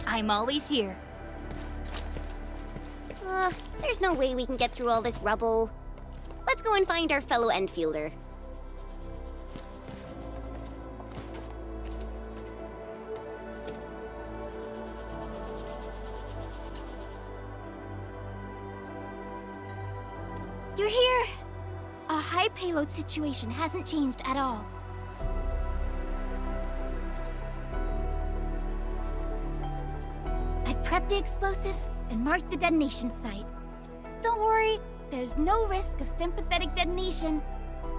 I'm always here. There's no way we can get through all this rubble. Let's go and find our fellow Enfielder. You're here! Our high payload situation hasn't changed at all. I prepped the explosives and marked the detonation site. Don't worry, there's no risk of sympathetic detonation.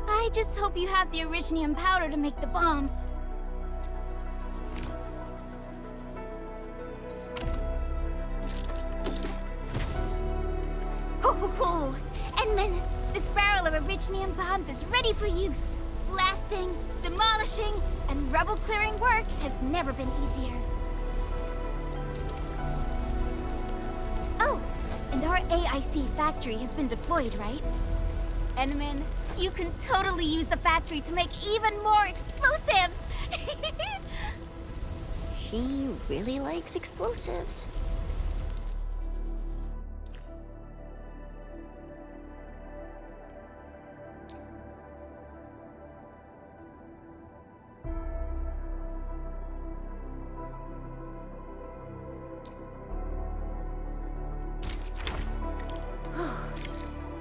I just hope you have the originium powder to make the bombs. Ho! Endman, this barrel of originium bombs is ready for use. Blasting, demolishing, and rubble-clearing work has never been easier. Oh, and our AIC factory has been deployed, right? Endman, you can totally use the factory to make even more explosives! She really likes explosives.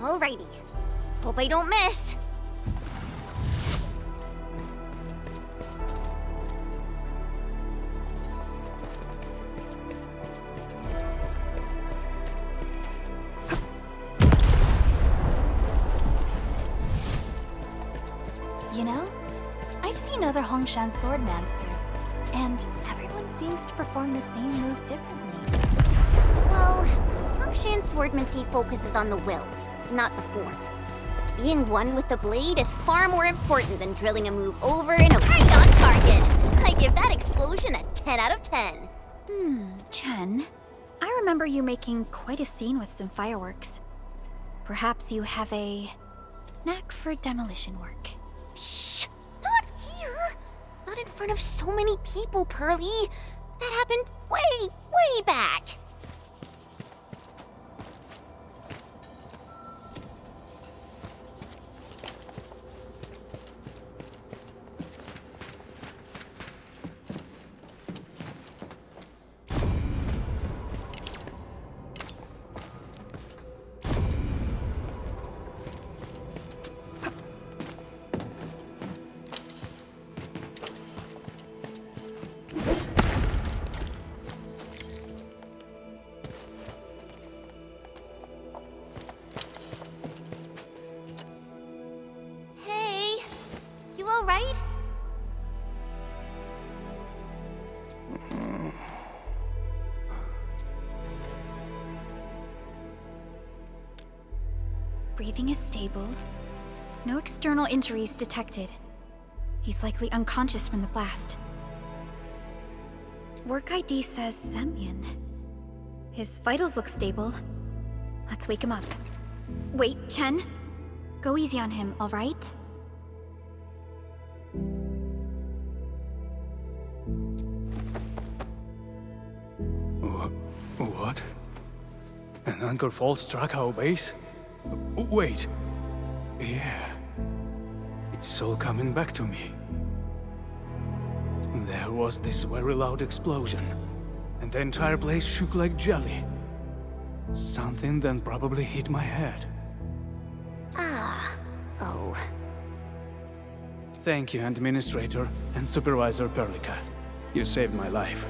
Alrighty. Hope I don't miss. You know, I've seen other Hongshan swordmasters, and everyone seems to perform the same move differently. Well, Hongshan swordmancy focuses on the will, not the form. Being one with the blade is far more important than drilling a move over and over right on target. I give that explosion a 10 out of 10. Chen, I remember you making quite a scene with some fireworks. Perhaps you have a knack for demolition work. Shh! Not here! Not in front of so many people, Pearly. That happened way back. Hey, you all right? Breathing is stable. No external injuries detected. He's likely unconscious from the blast. Work ID says Semyon. His vitals look stable. Let's wake him up. Wait, Chen. Go easy on him, all right? What? An anchor fault struck our base? Wait. Yeah. It's all coming back to me. There was this very loud explosion, and the entire place shook like jelly. Something then probably hit my head. Oh. Thank you, Administrator and Supervisor Perlica. You saved my life.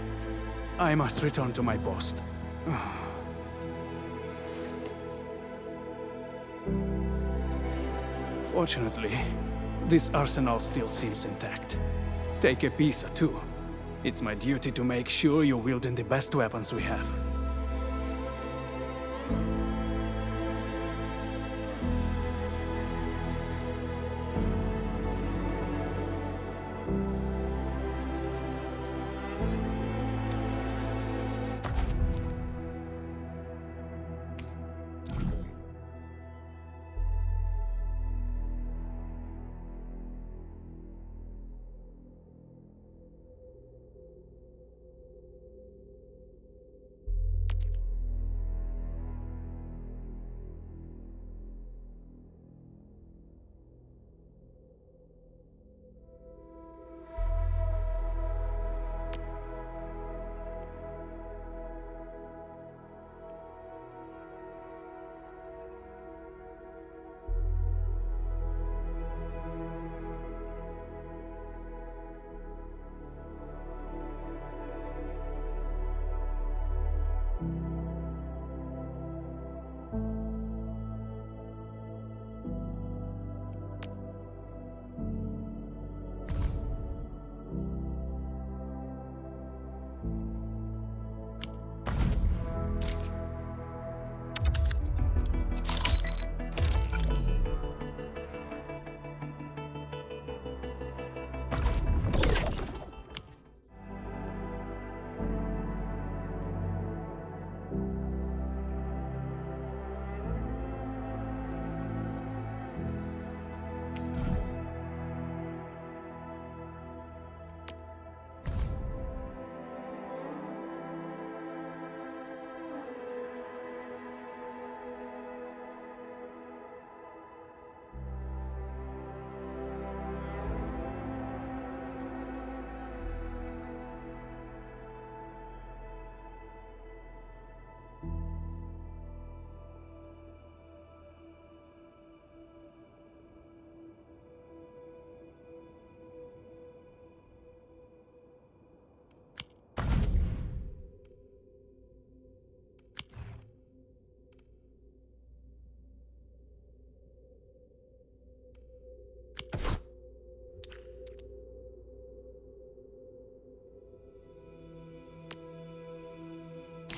I must return to my post. Fortunately, this arsenal still seems intact. Take a piece or two. It's my duty to make sure you're wielding the best weapons we have.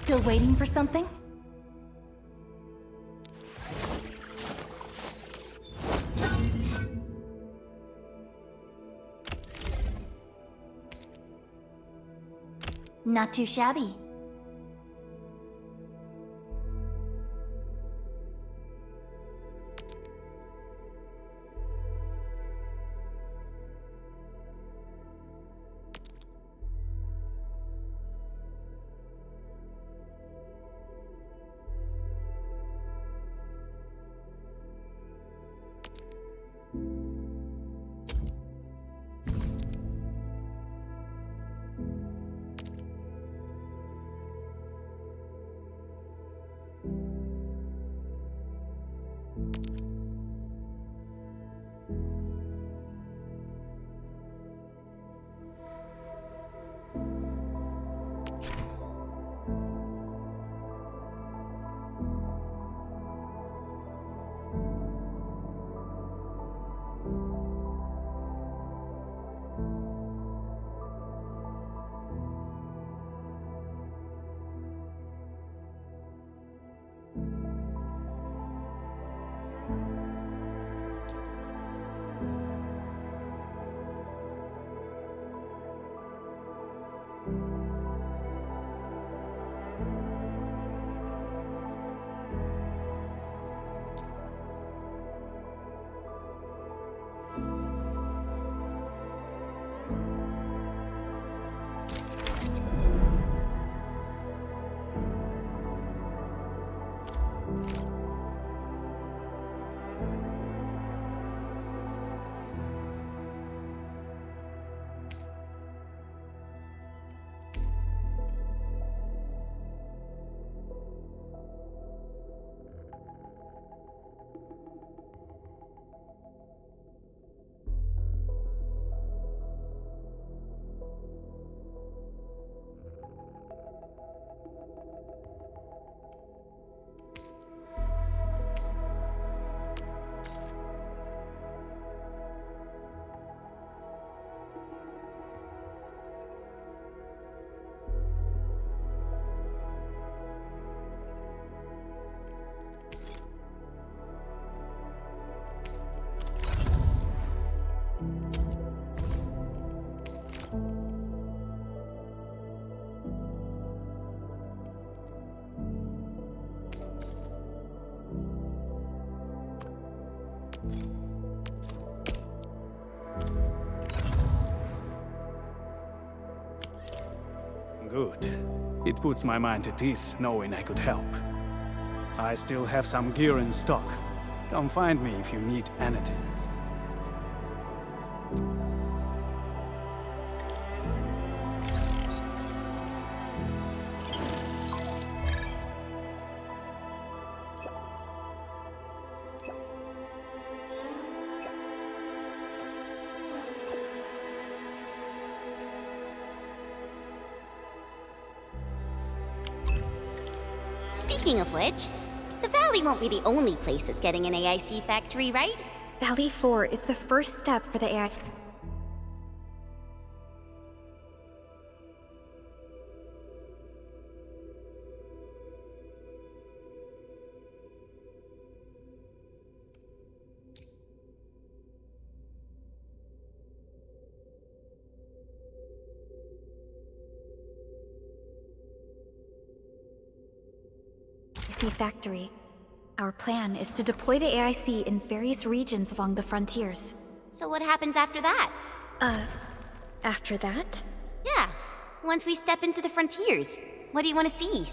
Still waiting for something? Not too shabby. Good. It puts my mind at ease knowing I could help. I still have some gear in stock. Come find me if you need anything. Speaking of which, the Valley won't be the only place that's getting an AIC factory, right? Valley 4 is the first step for the AI. Factory. Our plan is to deploy the AIC in various regions along the frontiers. So what happens after that? After that? Yeah, once we step into the frontiers. What do you want to see?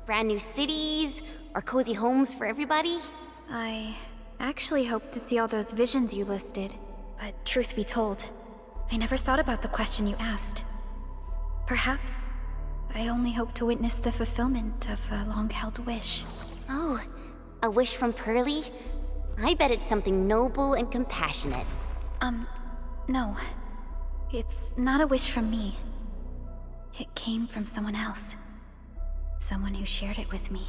Brand new cities? Or cozy homes for everybody? I actually hoped to see all those visions you listed. But truth be told, I never thought about the question you asked. Perhaps I only hope to witness the fulfillment of a long-held wish. Oh, a wish from Pearly? I bet it's something noble and compassionate. No. It's not a wish from me. It came from someone else. Someone who shared it with me.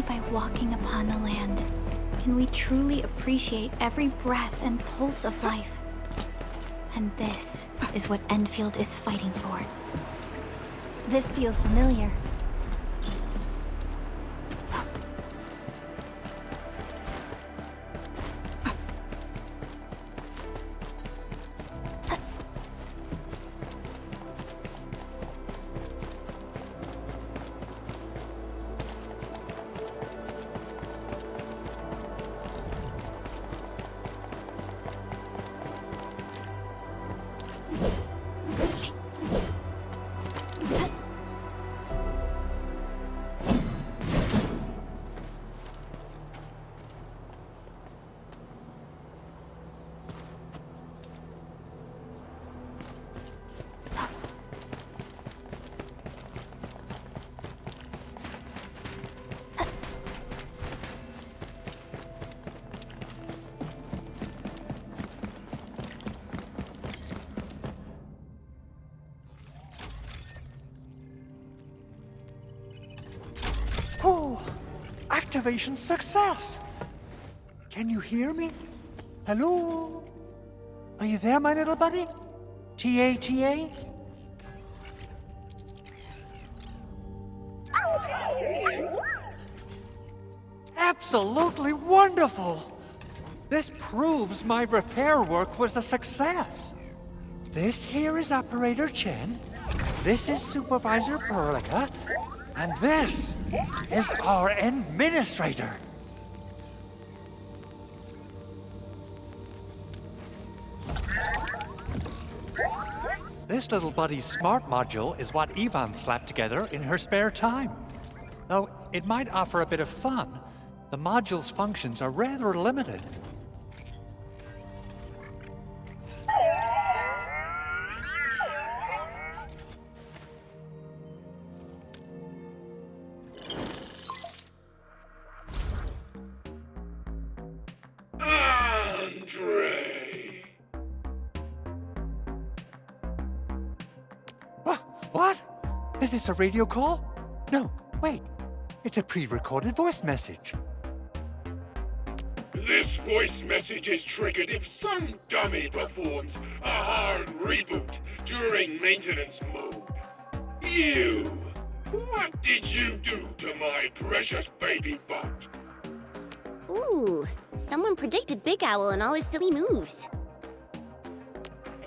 by walking upon the land can we truly appreciate every breath and pulse of life. And this is what Endfield is fighting for. This feels familiar. Oh, activation success! Can you hear me? Hello? Are you there, my little buddy? T-A-T-A? Absolutely wonderful! This proves my repair work was a success. This here is Operator Chen, this is Supervisor Perlica, and this is our Administrator. This little buddy's smart module is what Yvonne slapped together in her spare time. Though it might offer a bit of fun, the module's functions are rather limited. What? Is this a radio call? No, wait. It's a pre-recorded voice message. This voice message is triggered if some dummy performs a hard reboot during maintenance mode. You! What did you do to my precious baby bot? Ooh, someone predicted Big Owl and all his silly moves.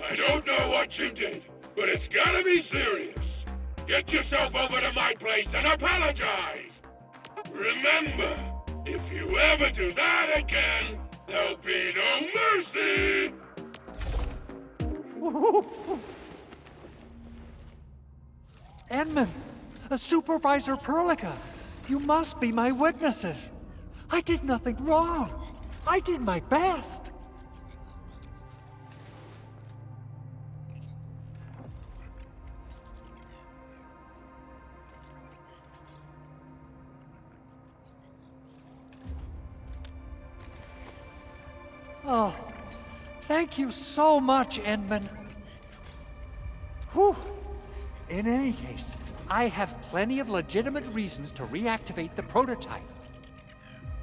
I don't know what you did, but it's gotta be serious. Get yourself over to my place and apologize! Remember, if you ever do that again, there'll be no mercy! Edmund, Supervisor Perlica, you must be my witnesses. I did nothing wrong. I did my best. Oh, thank you so much, Edmund. Whew. In any case, I have plenty of legitimate reasons to reactivate the prototype.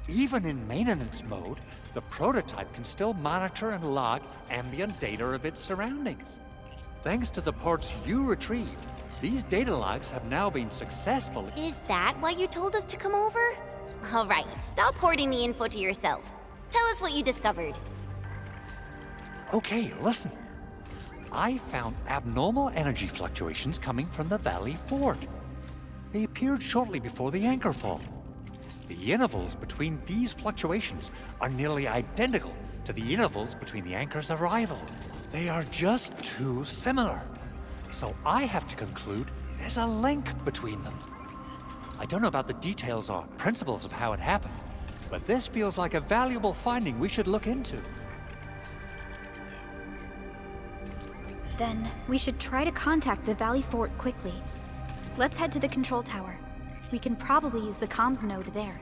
Even in maintenance mode, the prototype can still monitor and log ambient data of its surroundings. Thanks to the parts you retrieved, these data logs have now been successfully... Is that why you told us to come over? All right, stop hoarding the info to yourself. Tell us what you discovered. Okay, listen. I found abnormal energy fluctuations coming from the Valley Fort. They appeared shortly before the anchor fall. The intervals between these fluctuations are nearly identical to the intervals between the anchor's arrival. They are just too similar. So I have to conclude there's a link between them. I don't know about the details or principles of how it happened, but this feels like a valuable finding we should look into. Then we should try to contact the Valley Fort quickly. Let's head to the control tower. We can probably use the comms node there.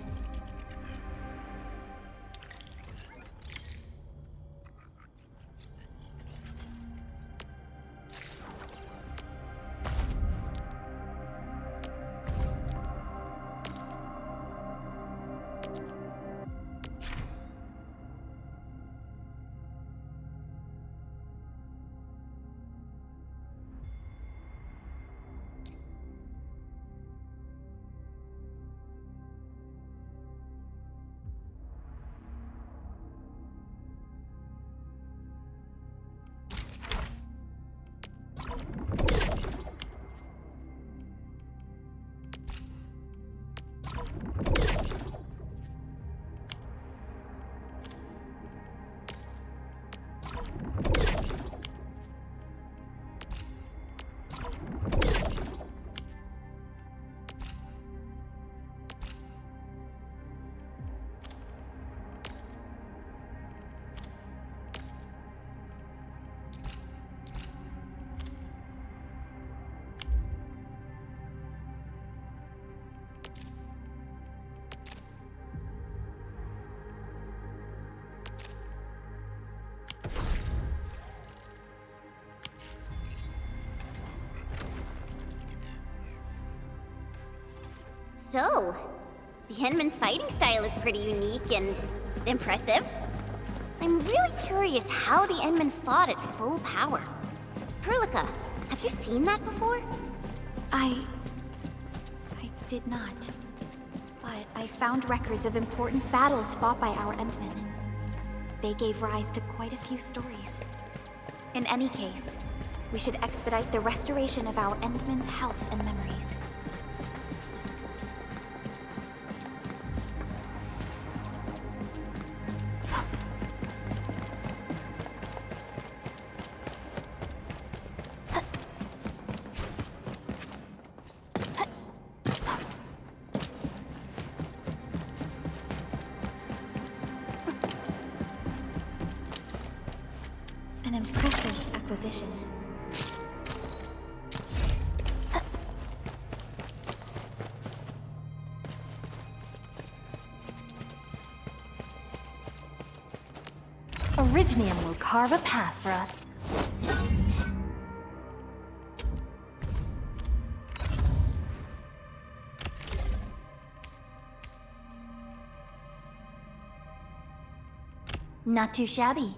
So, the Endman's fighting style is pretty unique and impressive. I'm really curious how the Endman fought at full power. Perlica, have you seen that before? I did not. But I found records of important battles fought by our Endmen. They gave rise to quite a few stories. In any case, we should expedite the restoration of our Endmen's health and memories. An impressive acquisition. Originium will carve a path for us. Not too shabby.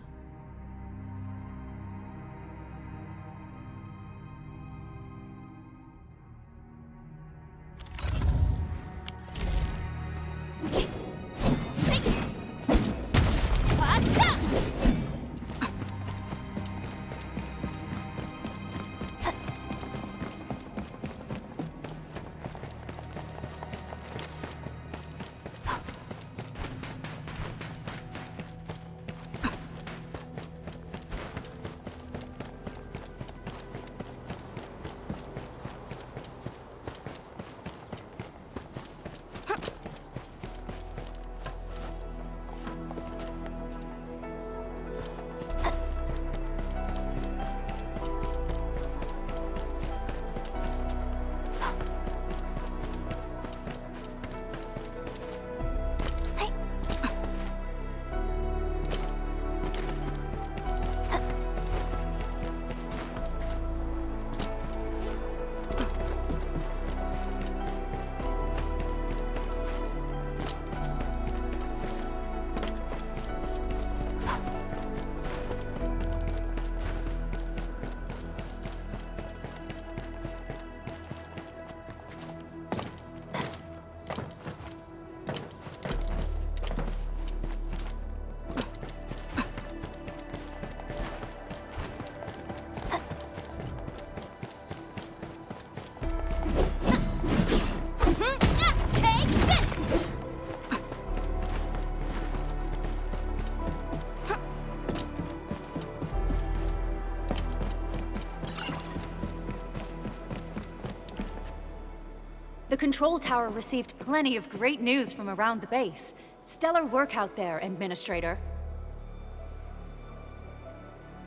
The control tower received plenty of great news from around the base. Stellar work out there, Administrator.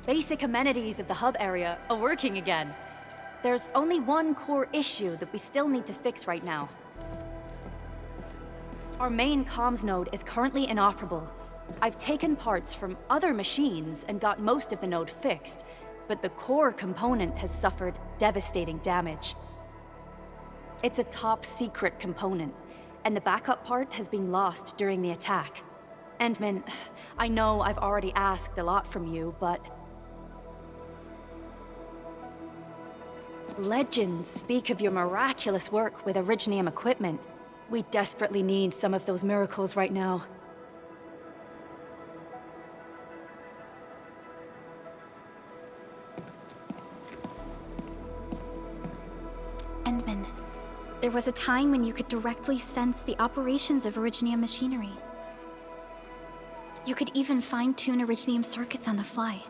Basic amenities of the hub area are working again. There's only one core issue that we still need to fix right now. Our main comms node is currently inoperable. I've taken parts from other machines and got most of the node fixed, but the core component has suffered devastating damage. It's a top-secret component, and the backup part has been lost during the attack. Endman, I know I've already asked a lot from you, but... legends speak of your miraculous work with Originium equipment. We desperately need some of those miracles right now. Endman, there was a time when you could directly sense the operations of Originium machinery. You could even fine-tune Originium circuits on the fly,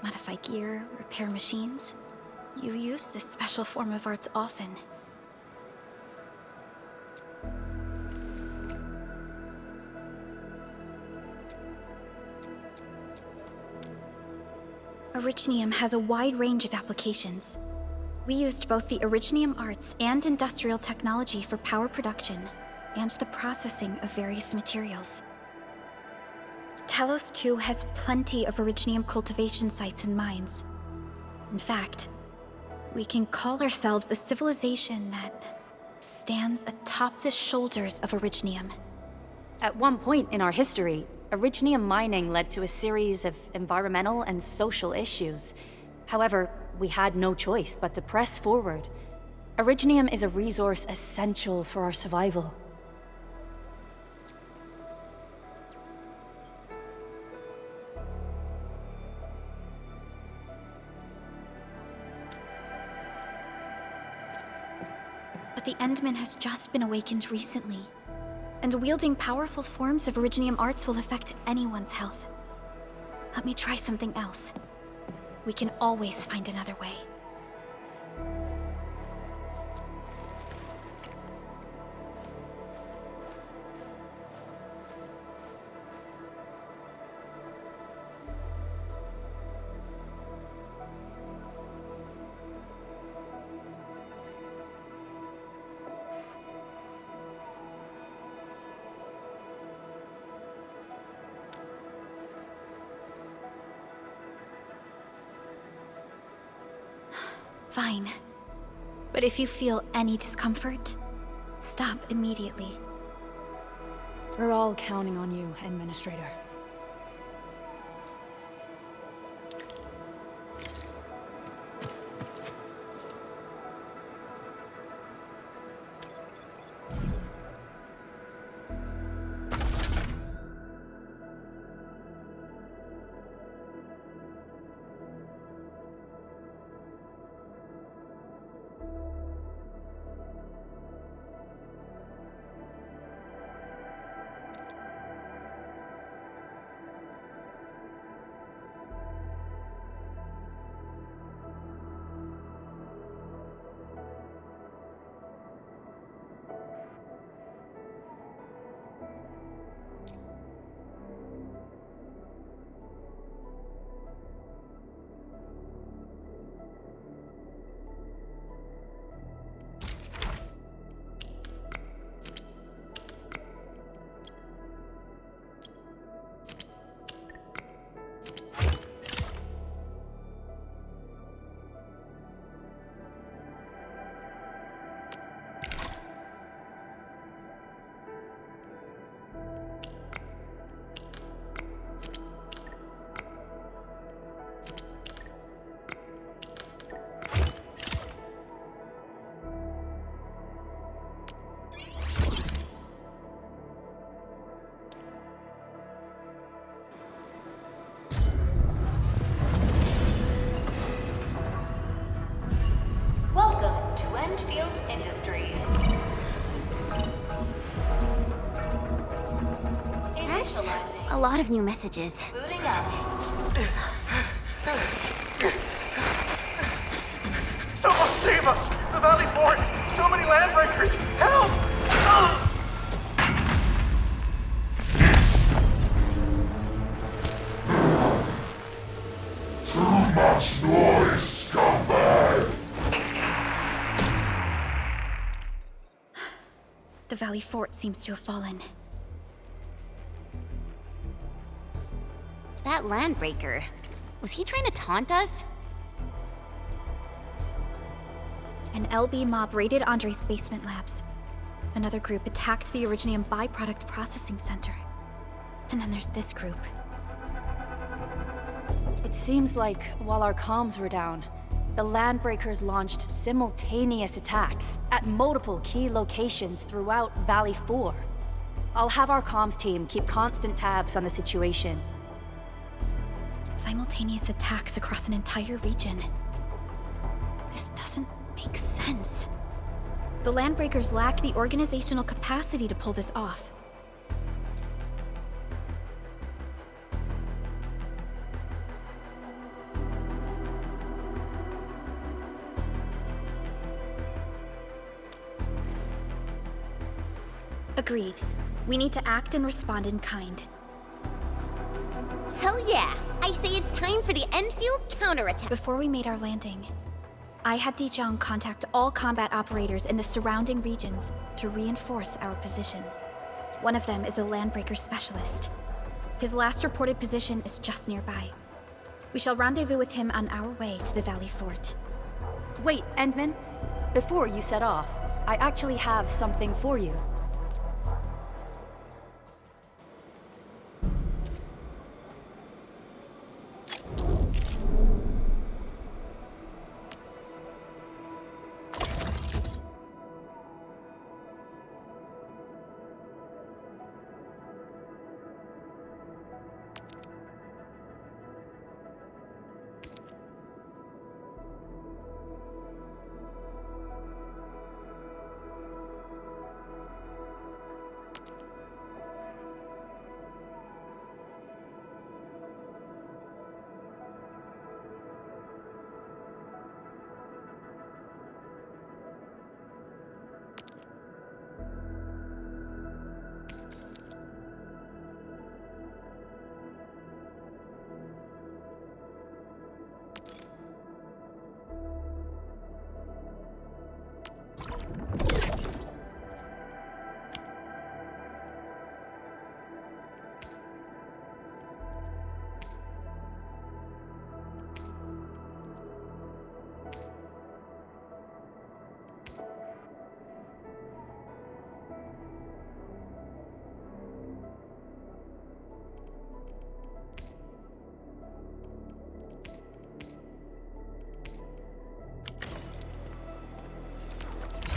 modify gear, repair machines. You use this special form of arts often. Originium has a wide range of applications. We used both the Originium arts and industrial technology for power production, and the processing of various materials. Telos 2 has plenty of Originium cultivation sites and mines. In fact, we can call ourselves a civilization that stands atop the shoulders of Originium. At one point in our history, Originium mining led to a series of environmental and social issues. However, we had no choice but to press forward. Originium is a resource essential for our survival. But the Endman has just been awakened recently, and wielding powerful forms of Originium arts will affect anyone's health. Let me try something else. We can always find another way. Fine. But if you feel any discomfort, stop immediately. We're all counting on you, Administrator. Welcome to Endfield Industries. That's a lot of new messages. Booting up. Someone save us! The Valley Fort! So many landbreakers! Help! Too much noise, scumbag! The Valley Fort seems to have fallen. That landbreaker, was he trying to taunt us? An LB mob raided Andre's basement labs. Another group attacked the Originium byproduct processing center. And then there's this group. It seems like while our comms were down, the Landbreakers launched simultaneous attacks at multiple key locations throughout Valley 4. I'll have our comms team keep constant tabs on the situation. Simultaneous attacks across an entire region. This doesn't make sense. The Landbreakers lack the organizational capacity to pull this off. Agreed. We need to act and respond in kind. Hell yeah! I say it's time for the Enfield counterattack. Before we made our landing, I had Dijong contact all combat operators in the surrounding regions to reinforce our position. One of them is a Landbreaker specialist. His last reported position is just nearby. We shall rendezvous with him on our way to the Valley Fort. Wait, Endman. Before you set off, I actually have something for you.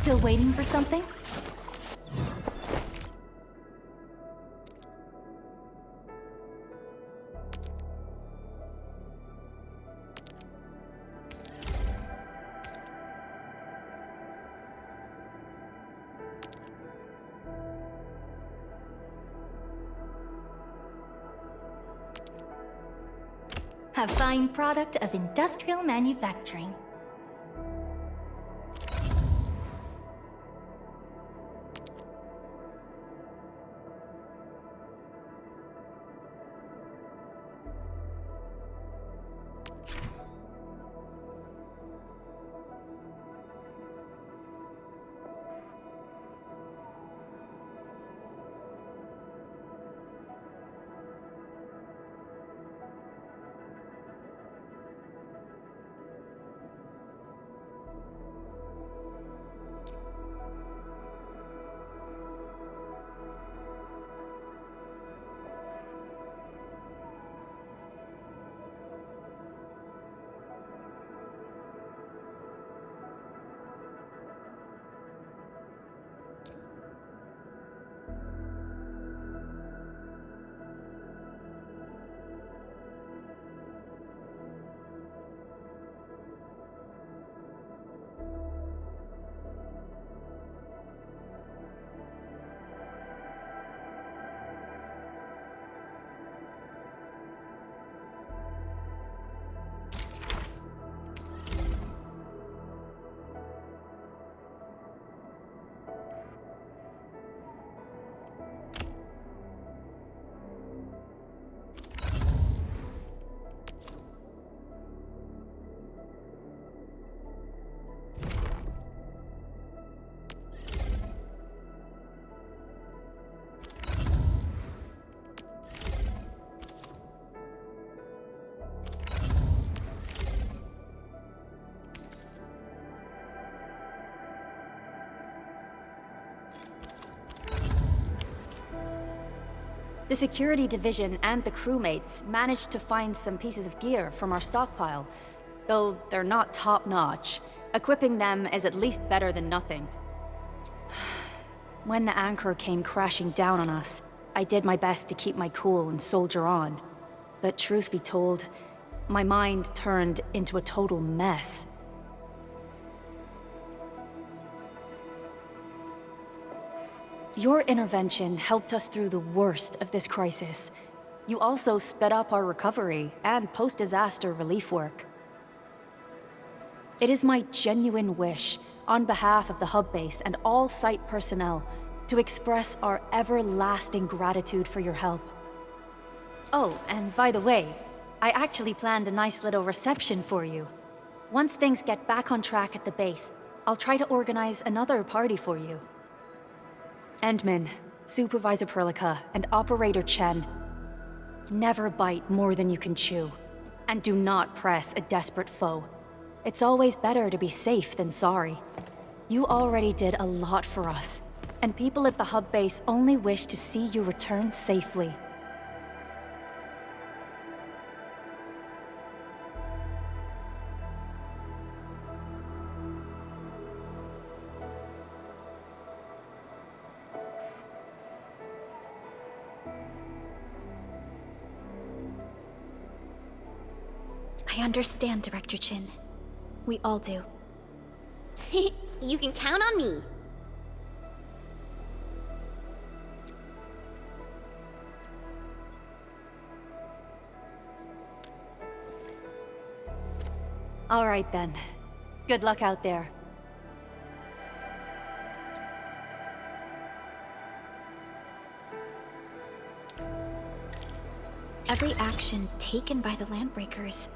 Still waiting for something? A fine product of industrial manufacturing. The security division and the crewmates managed to find some pieces of gear from our stockpile, though they're not top-notch. Equipping them is at least better than nothing. When the anchor came crashing down on us, I did my best to keep my cool and soldier on. But truth be told, my mind turned into a total mess. Your intervention helped us through the worst of this crisis. You also sped up our recovery and post-disaster relief work. It is my genuine wish, on behalf of the hub base and all site personnel, to express our everlasting gratitude for your help. Oh, and by the way, I actually planned a nice little reception for you. Once things get back on track at the base, I'll try to organize another party for you. Endman, Supervisor Perlica, and Operator Chen, never bite more than you can chew. And do not press a desperate foe. It's always better to be safe than sorry. You already did a lot for us, and people at the hub base only wish to see you return safely. I understand, Director Chin. We all do. You can count on me. All right then. Good luck out there. Every action taken by the Landbreakers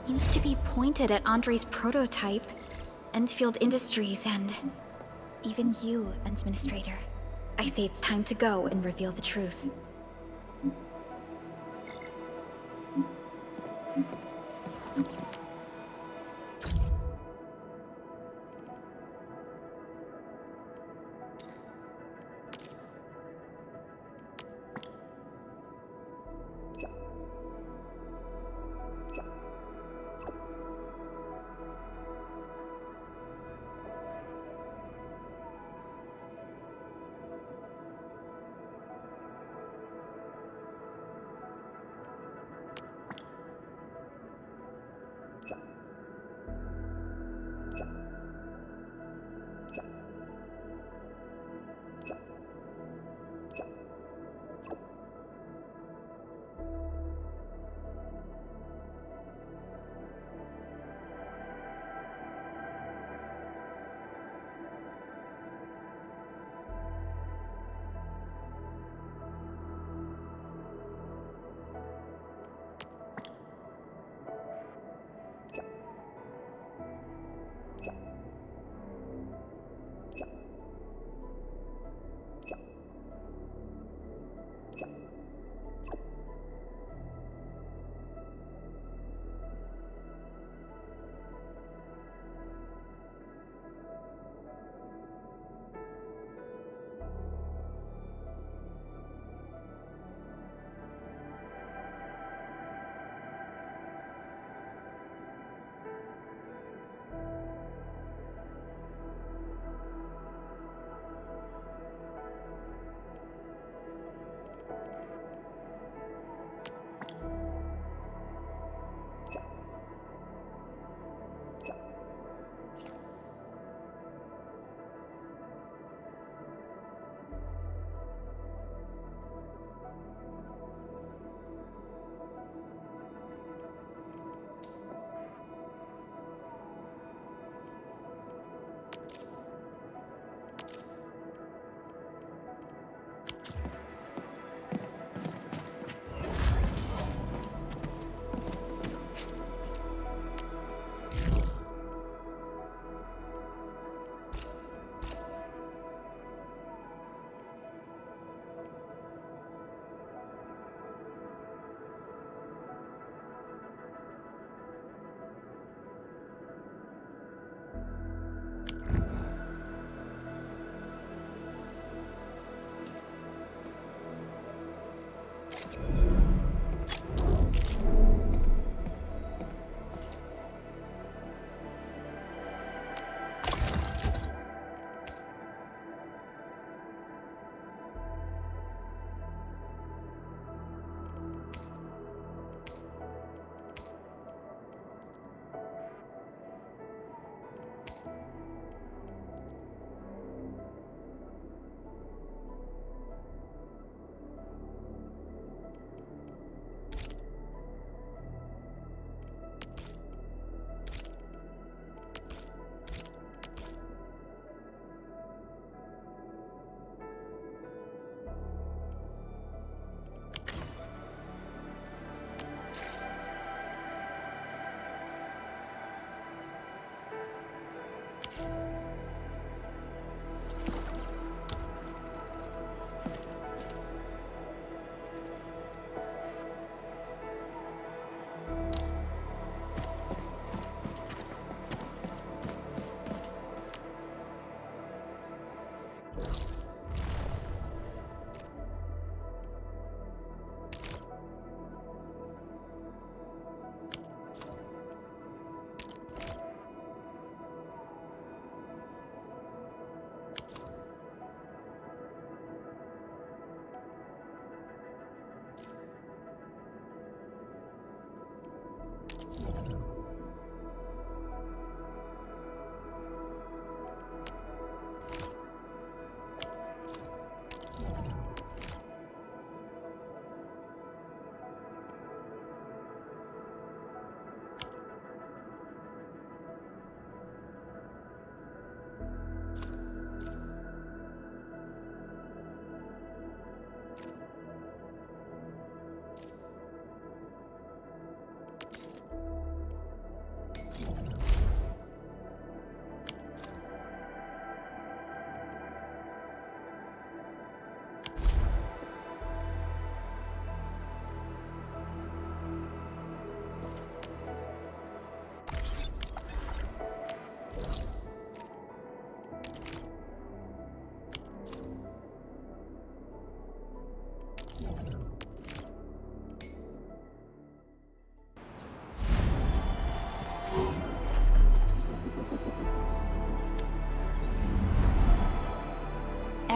seems to be pointed at Andre's prototype, Endfield Industries, and even you, Administrator. I say it's time to go and reveal the truth.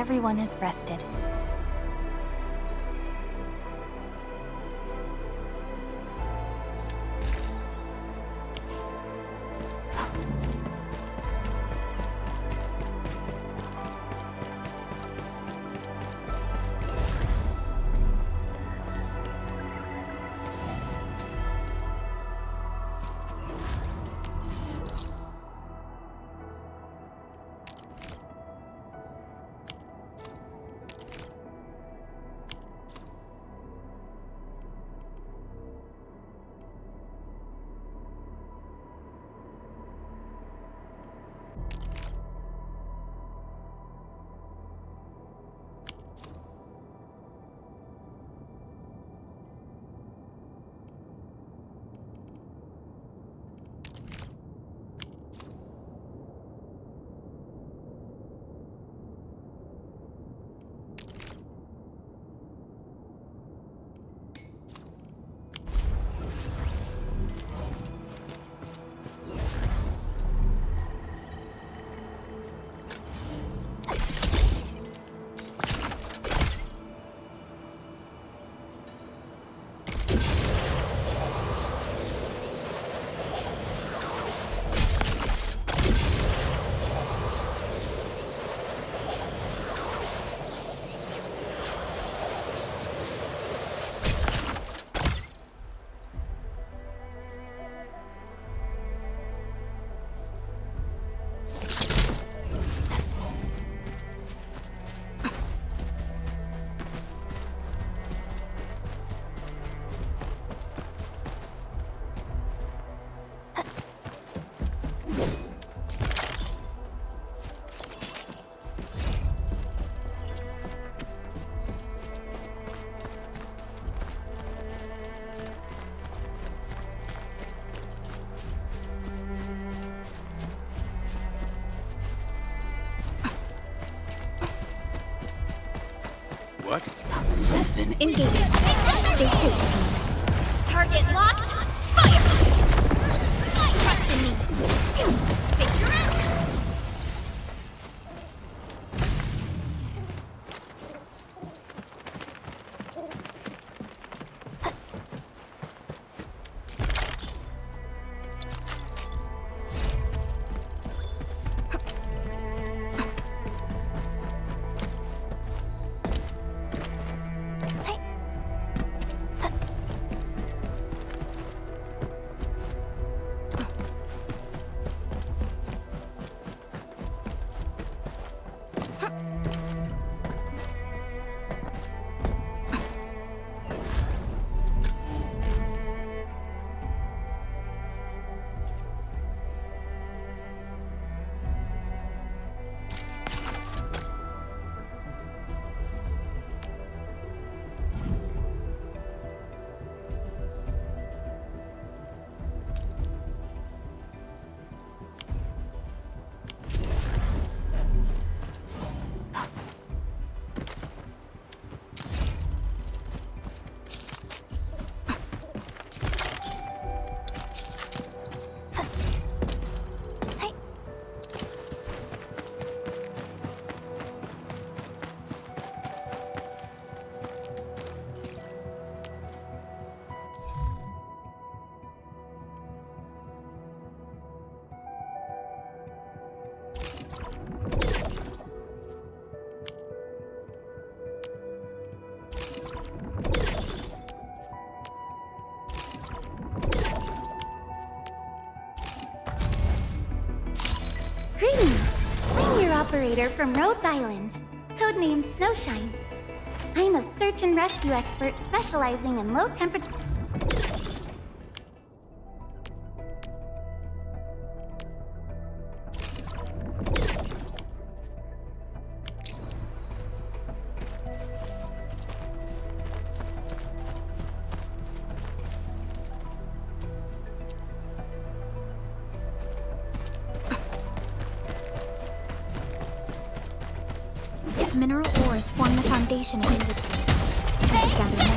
everyone has rested. What? Something. Engage. Stay safe, team. Target locked. Fire! Trust in me. Take your ass. Greetings! I'm your operator from Rhodes Island, codenamed Snowshine. I'm a search and rescue expert specializing in low temperature. Mineral ores form the foundation of industry. I should gather more.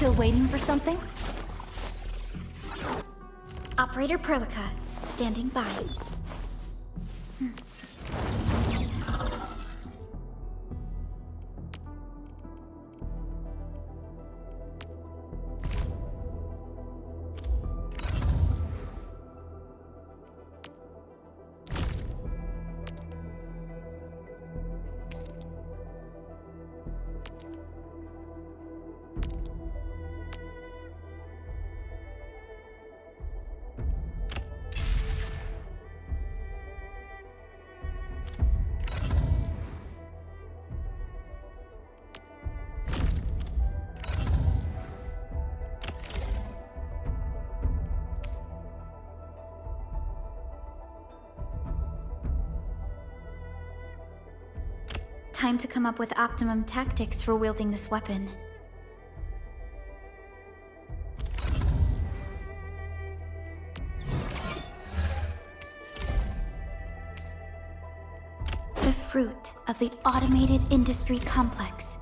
Still waiting for something? Operator Perlica, standing by. Time to come up with optimum tactics for wielding this weapon. The fruit of the automated industry complex.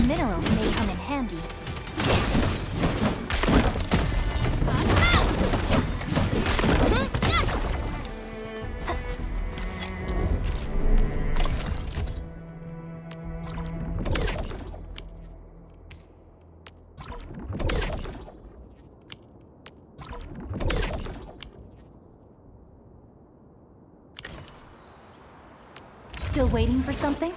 Minerals may come in handy. Still waiting for something?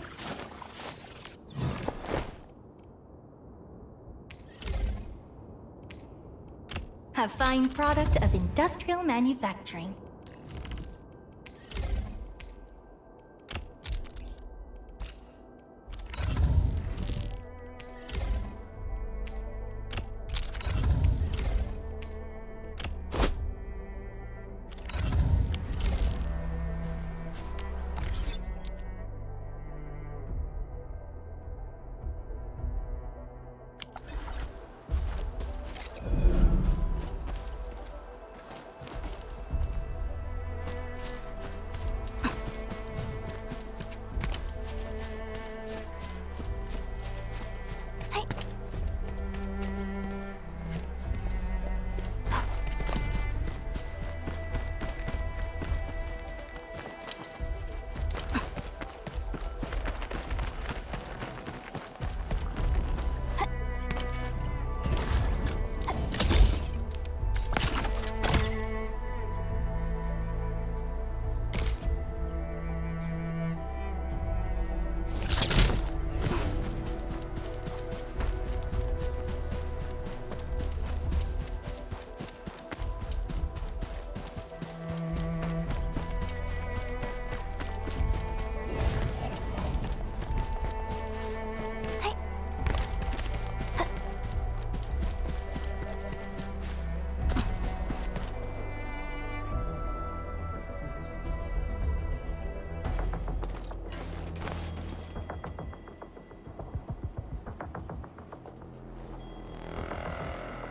A fine product of industrial manufacturing.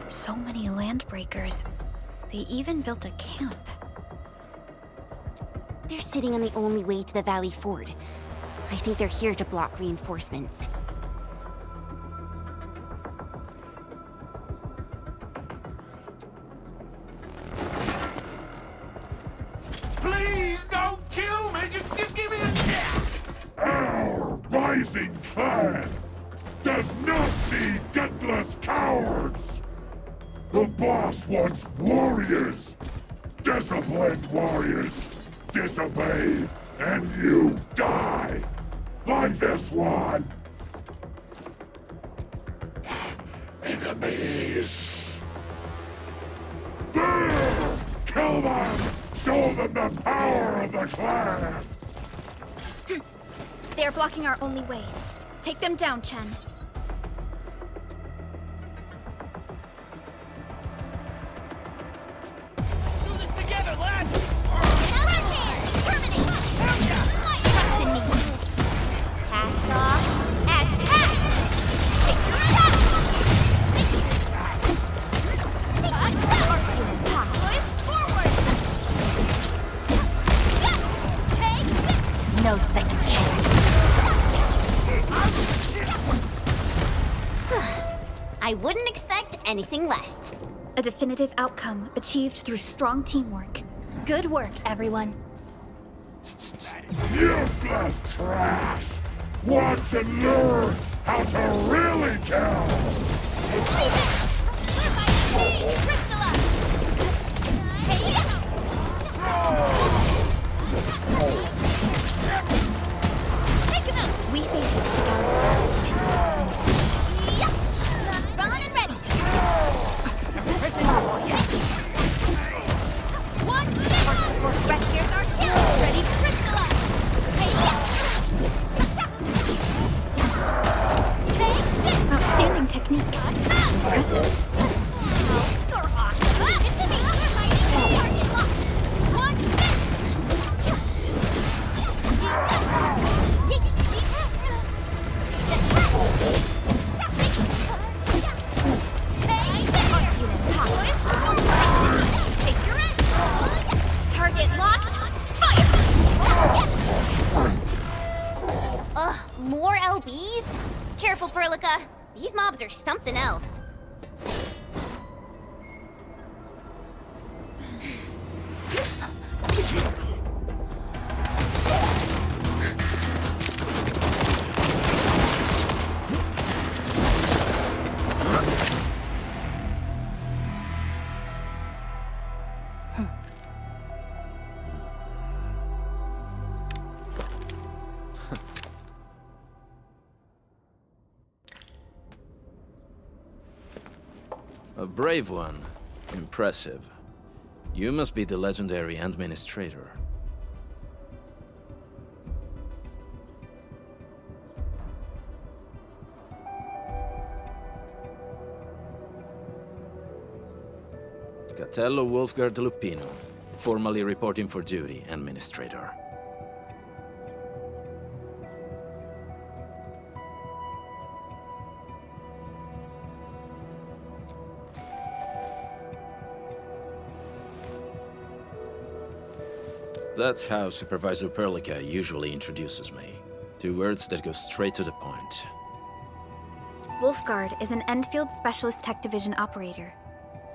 So many landbreakers. They even built a camp. They're sitting on the only way to the Valley Ford. I think they're here to block reinforcements. Please don't kill me! Just give me a chance! Our rising clan does not need gutless cowards! The boss wants warriors! Disciplined warriors! Disobey, and you die! Like this one! Enemies! There! Kill them! Show them the power of the clan! They are blocking our only way. Take them down, Chen. Do this together, lads! Cast off as cast! Take your attack! No second chance. I wouldn't expect anything less. A definitive outcome achieved through strong teamwork. Good work, everyone. Useless trash! Watch and learn how to really kill! Leave it! We're by stage, Crystalla! Take him out! We face it together. Drawn and ready! One minute! Here's our chance! Ready for Crystalla! Take this! Outstanding technique. Impressive. You're awesome! It's me! Target locked! One minute! Take your end! Target locked! Fire! More LBs? Careful, Perlica. These mobs are something else. A brave one. Impressive. You must be the legendary administrator. Catello Wolfgard Lupino, formally reporting for duty, administrator. That's how Supervisor Perlica usually introduces me. 2 words that go straight to the point. Wolfgard is an Endfield Specialist Tech Division operator.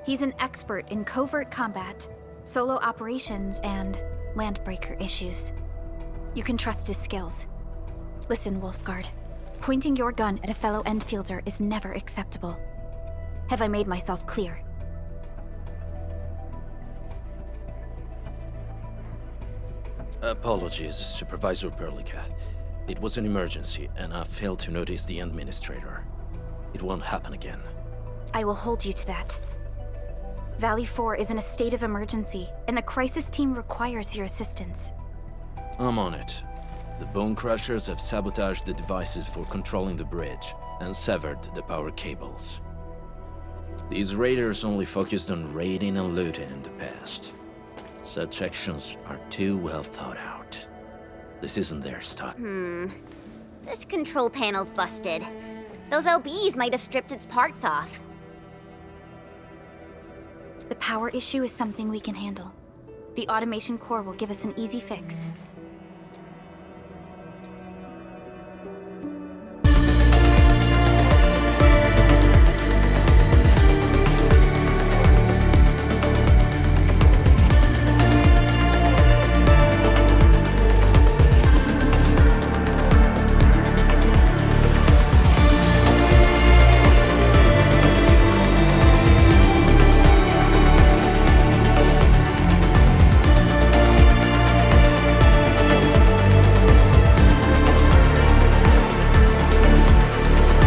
He's an expert in covert combat, solo operations, and landbreaker issues. You can trust his skills. Listen, Wolfgard. Pointing your gun at a fellow Endfielder is never acceptable. Have I made myself clear? Apologies, Supervisor Perlica. It was an emergency, and I failed to notice the administrator. It won't happen again. I will hold you to that. Valley 4 is in a state of emergency, and the crisis team requires your assistance. I'm on it. The Bone Crushers have sabotaged the devices for controlling the bridge, and severed the power cables. These raiders only focused on raiding and looting in the past. Such actions are too well thought out. This isn't their style. This control panel's busted. Those LBs might have stripped its parts off. The power issue is something we can handle. The automation core will give us an easy fix.